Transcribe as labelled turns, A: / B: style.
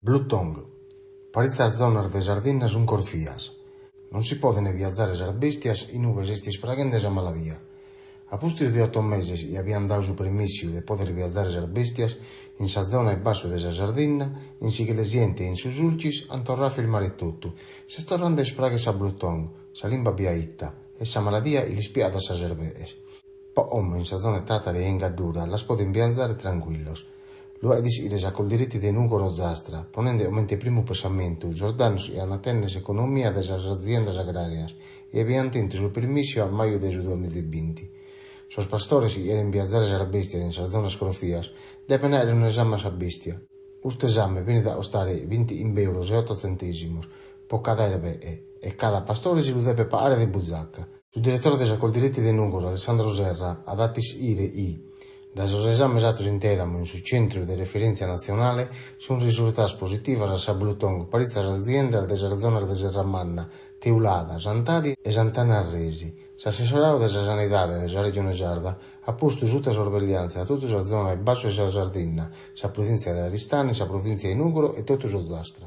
A: Blutong. Parizza zona de Sardegna sun corfias. Non si poden viazzare sar bestias in uve estis pragendes a maladia. A pustis de 8 meses e abbiam dau su permissiu de poder viazzare sar bestias in sa zona e basso de sa Sardegna, in si che le siente in sus ulcis antorrà filmare tutto. Se storrande spraghe sa Blutong, sa limba biaitta, e sa maladia il spiada sa cervees. Po om in sa zona tatare e ingaddura las poden viazzare tranquillos. Lo edis ires a col diritti de Nugoro Zastra, ponendo aumente primo pesamento, giordanos e anatennes economia de sas aziendas agrarias, e aviantinte sul permissio a maio de 2020. Sos pastores ieren viazzare sar bestia in sas zonas crofias, deben ere un esame a sa bestia. Uste esame viene da ostare 20 euros e 8 centesimos, po cada erbe e cada pastore si lo deve pagare de buzzacca. Su direttore de sa col diritti de Nugoro, Alessandro Serra, adatis ire i. Da esos exames atos integramos in su centro de referencia nacionale son resultados positivos a sa Blutong para estas aziendas de sas zonas de Serramanna, Teulada, Sant'Ari e Sant'Anna Resi. S'assessorado de sa sanidade de sa regione sarda ha posto sotto sorveglianza a tutta sa zona e basso de sa Sardegna, sa provincia de Aristani, sa provincia di Nugoro e tutto so Zastra.